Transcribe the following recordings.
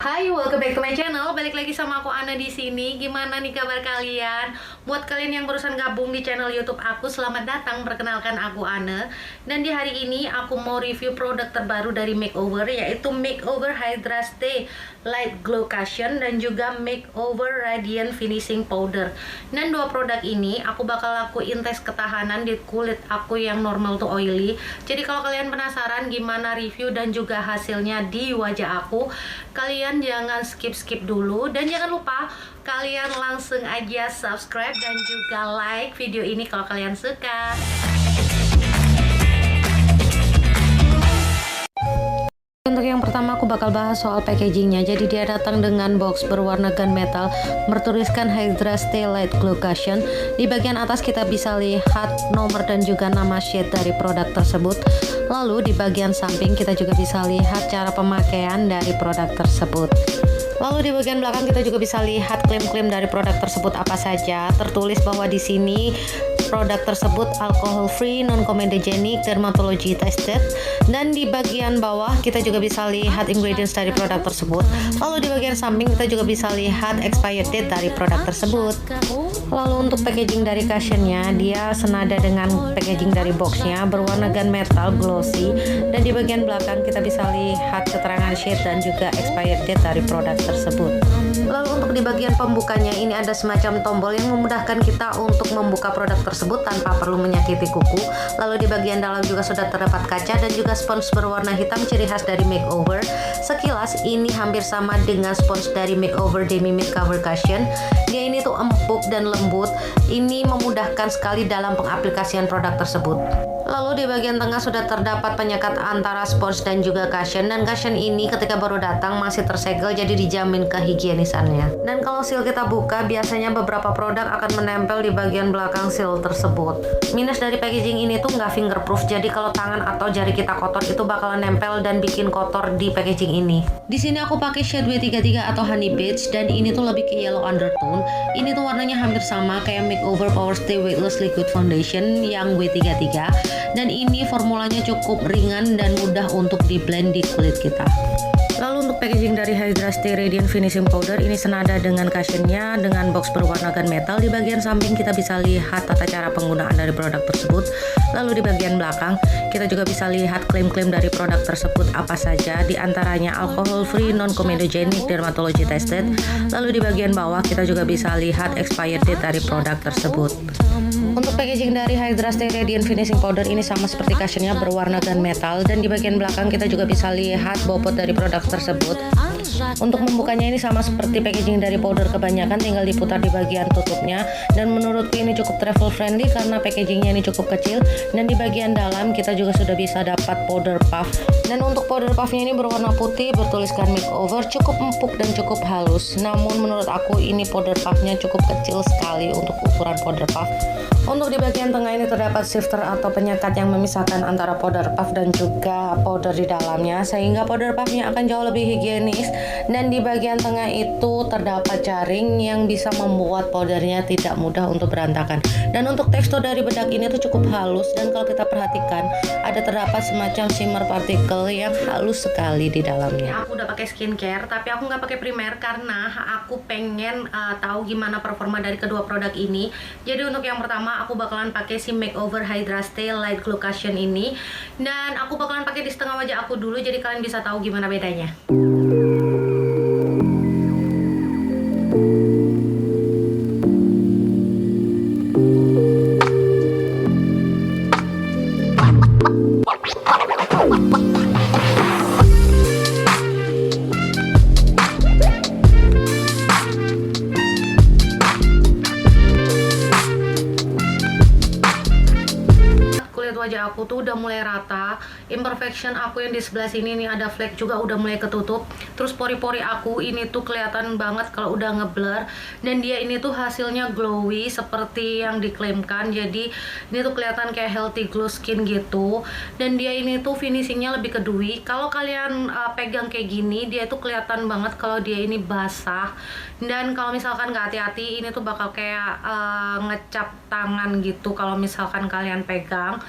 Hai, welcome back to my channel. Balik lagi sama aku Ana di sini. Gimana nih kabar kalian? Buat kalian yang barusan gabung di channel YouTube aku, selamat datang. Perkenalkan aku Ana. Dan di hari ini aku mau review produk terbaru dari Makeover, yaitu Makeover Hydra Stay Light Glow Cushion dan juga Makeover Radiant Finishing Powder. Dan dua produk ini aku bakal lakuin tes ketahanan di kulit aku yang normal to oily. Jadi kalau kalian penasaran gimana review dan juga hasilnya di wajah aku, kalian jangan skip dulu, dan jangan lupa kalian langsung aja subscribe dan juga like video ini kalau kalian suka. Untuk yang pertama aku bakal bahas soal packagingnya. Jadi dia datang dengan box berwarna gunmetal bertuliskan Hydra Stay Light Glow Cushion. Di bagian atas kita bisa lihat nomor dan juga nama shade dari produk tersebut. Lalu di bagian samping kita juga bisa lihat cara pemakaian dari produk tersebut. Lalu di bagian belakang kita juga bisa lihat klaim-klaim dari produk tersebut apa saja. Tertulis bahwa di sini produk tersebut alcohol free, non comedogenic, dermatology tested. Dan di bagian bawah kita juga bisa lihat ingredients dari produk tersebut. Lalu di bagian samping kita juga bisa lihat expired date dari produk tersebut. Lalu untuk packaging dari cushionnya, dia senada dengan packaging dari boxnya, berwarna gunmetal glossy. Dan di bagian belakang kita bisa lihat keterangan shade dan juga expired date dari produk tersebut. Lalu untuk di bagian pembukanya ini ada semacam tombol yang memudahkan kita untuk membuka produk tersebut tanpa perlu menyakiti kuku. Lalu di bagian dalam juga sudah terdapat kaca dan juga spons berwarna hitam ciri khas dari Makeover. Sekilas ini hampir sama dengan spons dari Makeover Demi Mist Cover Cushion. Dia ini tuh empuk dan lembut. Ini memudahkan sekali dalam pengaplikasian produk tersebut. Lalu di bagian tengah sudah terdapat penyekat antara spons dan juga cushion, dan cushion ini ketika baru datang masih tersegel, jadi dijamin kehigienisannya. Dan kalau seal kita buka, biasanya beberapa produk akan menempel di bagian belakang seal tersebut. Minus dari packaging ini tuh nggak fingerproof, jadi kalau tangan atau jari kita kotor itu bakalan nempel dan bikin kotor di packaging ini. Di sini aku pakai shade W33 atau Honey Beige, dan ini tuh lebih ke yellow undertone. Ini tuh warnanya hampir sama kayak Makeover Power Stay Weightless Liquid Foundation yang W33. Dan ini formulanya cukup ringan dan mudah untuk di blend di kulit kita. Lalu untuk packaging dari Hydra Stay Radiant Finishing Powder ini senada dengan cushionnya dengan box berwarna gunmetal. Di bagian samping kita bisa lihat tata cara penggunaan dari produk tersebut. Lalu di bagian belakang kita juga bisa lihat klaim-klaim dari produk tersebut apa saja, di antaranya alcohol free, non comedogenic, dermatology tested. Lalu di bagian bawah kita juga bisa lihat expired date dari produk tersebut. Untuk packaging dari Hydra Stay Radiant Finishing Powder ini sama seperti cushionnya berwarna gunmetal, dan di bagian belakang kita juga bisa lihat bobot dari produk tersebut. Untuk membukanya ini sama seperti packaging dari powder kebanyakan, tinggal diputar di bagian tutupnya, dan menurutku ini cukup travel friendly karena packagingnya ini cukup kecil. Dan di bagian dalam kita juga sudah bisa dapat powder puff, dan untuk powder puffnya ini berwarna putih bertuliskan Makeover, cukup empuk dan cukup halus. Namun menurut aku ini powder puffnya cukup kecil sekali untuk ukuran powder puff. Untuk di bagian tengah ini terdapat shifter atau penyekat yang memisahkan antara powder puff dan juga powder di dalamnya, sehingga powder puffnya akan jauh lebih higienis. Dan di bagian tengah itu terdapat jaring yang bisa membuat powdernya tidak mudah untuk berantakan. Dan untuk tekstur dari bedak ini tuh cukup halus, dan kalau kita perhatikan ada terdapat semacam shimmer partikel yang halus sekali di dalamnya. Aku udah pakai skincare, tapi aku nggak pakai primer karena aku pengen tahu gimana performa dari kedua produk ini. Jadi untuk yang pertama aku bakalan pakai si Makeover Hydra Stay Light Glow Cushion ini, dan aku bakalan pakai di setengah wajah aku dulu jadi kalian bisa tahu gimana bedanya. Wajah aku tuh udah mulai rata, imperfection aku yang di sebelah sini nih ada flek juga udah mulai ketutup, terus pori-pori aku ini tuh kelihatan banget kalau udah ngeblur, dan dia ini tuh hasilnya glowy seperti yang diklaimkan. Jadi ini tuh kelihatan kayak healthy glow skin gitu, dan dia ini tuh finishingnya lebih ke dewy. Kalau kalian pegang kayak gini, dia tuh kelihatan banget kalau dia ini basah, dan kalau misalkan nggak hati-hati ini tuh bakal kayak ngecap tangan gitu kalau misalkan kalian pegang.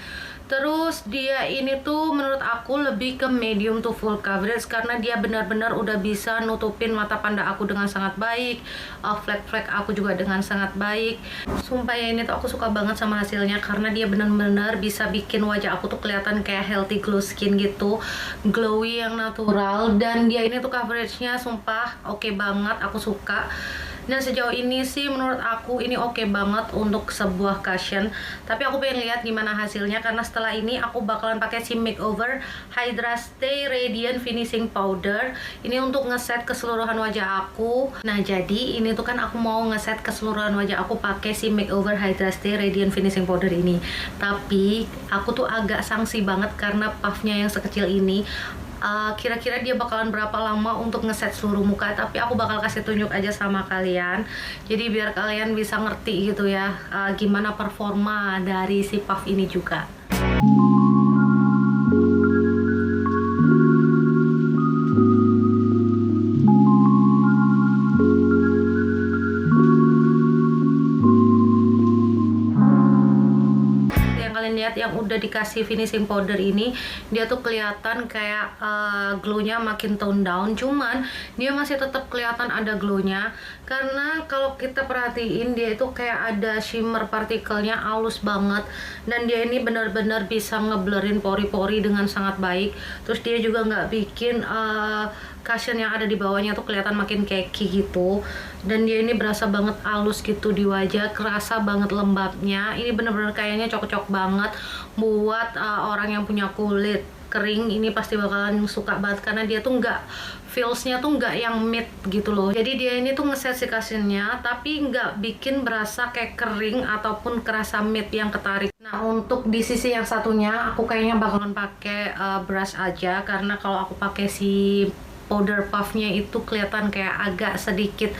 Terus dia ini tuh menurut aku lebih ke medium to full coverage karena dia benar-benar udah bisa nutupin mata panda aku dengan sangat baik, flek-flek aku juga dengan sangat baik. Sumpah ya, ini tuh aku suka banget sama hasilnya karena dia benar-benar bisa bikin wajah aku tuh kelihatan kayak healthy glow skin gitu, glowy yang natural. Dan dia ini tuh coveragenya sumpah oke banget, aku suka. Dan sejauh ini sih menurut aku ini oke banget untuk sebuah cushion. Tapi aku pengen lihat gimana hasilnya karena setelah ini aku bakalan pakai si Makeover Hydra Stay Radiant Finishing Powder. Ini untuk ngeset keseluruhan wajah aku. Nah jadi ini tuh kan aku mau ngeset keseluruhan wajah aku pakai si Makeover Hydra Stay Radiant Finishing Powder ini. Tapi aku tuh agak sangsi banget karena puffnya yang sekecil ini. Kira-kira dia bakalan berapa lama untuk ngeset seluruh muka, tapi aku bakal kasih tunjuk aja sama kalian jadi biar kalian bisa ngerti gitu ya gimana performa dari si puff ini juga. Lihat yang udah dikasih finishing powder ini, dia tuh kelihatan kayak glownya makin tone down, cuman dia masih tetap kelihatan ada glownya karena kalau kita perhatiin dia itu kayak ada shimmer partikelnya halus banget, dan dia ini benar-benar bisa ngeblurrin pori-pori dengan sangat baik. Terus dia juga nggak bikin cushion yang ada di bawahnya tuh kelihatan makin cakey gitu, dan dia ini berasa banget halus gitu di wajah, kerasa banget lembabnya. Ini bener-bener kayaknya cocok banget buat orang yang punya kulit kering. Ini pasti bakalan suka banget karena dia tuh nggak, feelsnya tuh nggak yang matte gitu loh. Jadi dia ini tuh ngeset si cushionnya tapi nggak bikin berasa kayak kering ataupun kerasa matte yang ketarik. Nah untuk di sisi yang satunya aku kayaknya bakalan pakai brush aja karena kalau aku pakai si powder puffnya itu kelihatan kayak agak sedikit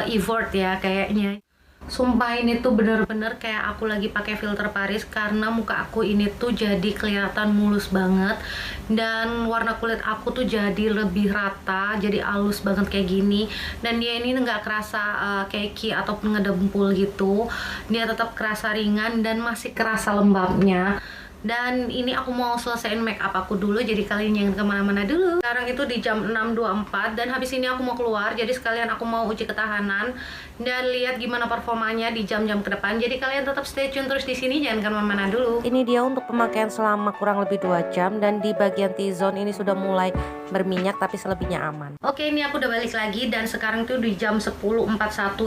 effort ya kayaknya. Sumpah ini tuh bener-bener kayak aku lagi pakai filter Paris karena muka aku ini tuh jadi kelihatan mulus banget, dan warna kulit aku tuh jadi lebih rata, jadi halus banget kayak gini. Dan dia ini nggak kerasa cakey ataupun ngedempul gitu, dia tetap kerasa ringan dan masih kerasa lembabnya. Dan ini aku mau selesaiin make up aku dulu, jadi kalian jangan kemana-mana dulu. Sekarang itu di jam 6.24 dan habis ini aku mau keluar, jadi sekalian aku mau uji ketahanan dan lihat gimana performanya di jam-jam ke depan. Jadi kalian tetap stay tune terus di sini, jangan kemana-mana dulu. Ini dia untuk pemakaian selama kurang lebih 2 jam, dan di bagian T-zone ini sudah mulai berminyak tapi selebihnya aman. Oke, ini aku udah balik lagi dan sekarang tuh di jam 10.41,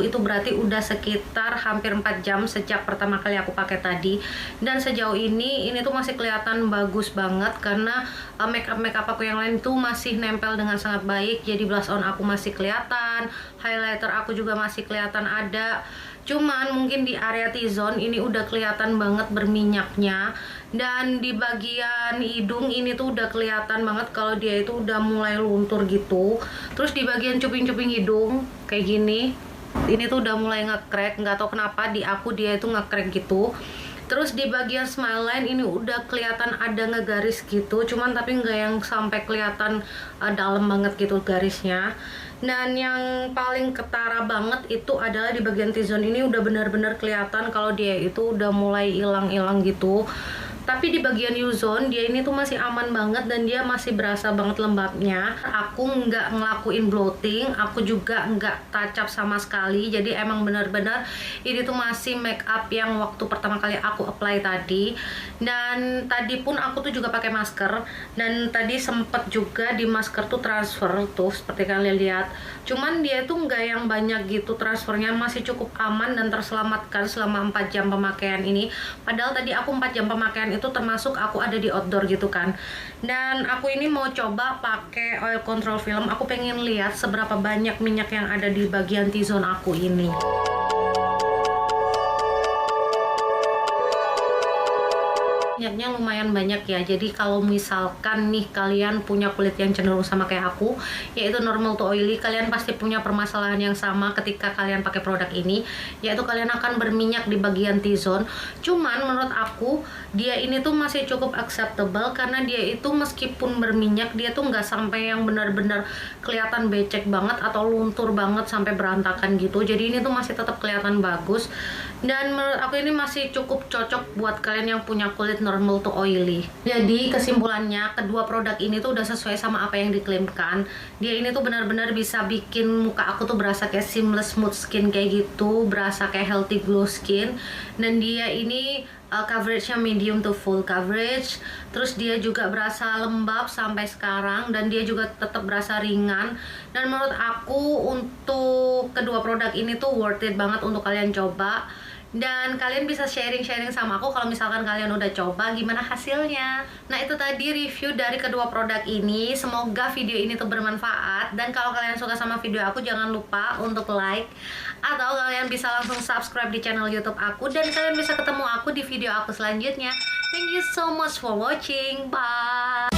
itu berarti udah sekitar hampir 4 jam sejak pertama kali aku pakai tadi. Dan sejauh ini tuh masih kelihatan bagus banget karena makeup aku yang lain tuh masih nempel dengan sangat baik. Jadi blush on aku masih kelihatan, highlighter aku juga masih kelihatan ada. Cuman mungkin di area T-zone ini udah kelihatan banget berminyaknya, dan di bagian hidung ini tuh udah kelihatan banget kalau dia itu udah mulai luntur gitu. Terus di bagian cuping-cuping hidung kayak gini, ini tuh udah mulai nge-crack, nggak tahu kenapa di aku dia itu nge-crack gitu. Terus di bagian smile line ini udah kelihatan ada ngegaris gitu, cuman tapi nggak yang sampai kelihatan dalam banget gitu garisnya. Dan yang paling ketara banget itu adalah di bagian T-zone ini udah benar-benar kelihatan kalau dia itu udah mulai hilang-hilang gitu. Tapi di bagian U-zone dia ini tuh masih aman banget dan dia masih berasa banget lembabnya. Aku nggak ngelakuin bloating, aku juga nggak touch up sama sekali. Jadi emang benar-benar ini tuh masih make up yang waktu pertama kali aku apply tadi. Dan tadi pun aku tuh juga pakai masker, dan tadi sempet juga di masker tuh transfer tuh seperti kalian lihat. Cuman dia tuh nggak yang banyak gitu transfernya, masih cukup aman dan terselamatkan selama 4 jam pemakaian ini. Padahal tadi aku 4 jam pemakaian itu termasuk aku ada di outdoor gitu kan. Dan aku ini mau coba pakai oil control film. Aku pengen lihat seberapa banyak minyak yang ada di bagian T-zone aku ini. Minyaknya lumayan banyak ya, jadi kalau misalkan nih kalian punya kulit yang cenderung sama kayak aku, yaitu normal to oily, kalian pasti punya permasalahan yang sama ketika kalian pakai produk ini, yaitu kalian akan berminyak di bagian T-zone. Cuman menurut aku dia ini tuh masih cukup acceptable karena dia itu meskipun berminyak, dia tuh nggak sampai yang benar-benar kelihatan becek banget atau luntur banget sampai berantakan gitu. Jadi ini tuh masih tetap kelihatan bagus, dan menurut aku ini masih cukup cocok buat kalian yang punya kulit normal to oily. Jadi kesimpulannya, kedua produk ini tuh udah sesuai sama apa yang diklaimkan. Dia ini tuh benar-benar bisa bikin muka aku tuh berasa kayak seamless smooth skin kayak gitu, berasa kayak healthy glow skin. Dan dia ini coveragenya medium to full coverage. Terus dia juga berasa lembab sampai sekarang, dan dia juga tetap berasa ringan. Dan menurut aku untuk kedua produk ini tuh worth it banget untuk kalian coba. Dan kalian bisa sharing-sharing sama aku kalau misalkan kalian udah coba gimana hasilnya. Nah, itu tadi review dari kedua produk ini. Semoga video ini tuh bermanfaat. Dan kalau kalian suka sama video aku, jangan lupa untuk like, atau kalian bisa langsung subscribe di channel YouTube aku. Dan kalian bisa ketemu aku di video aku selanjutnya. Thank you so much for watching. Bye.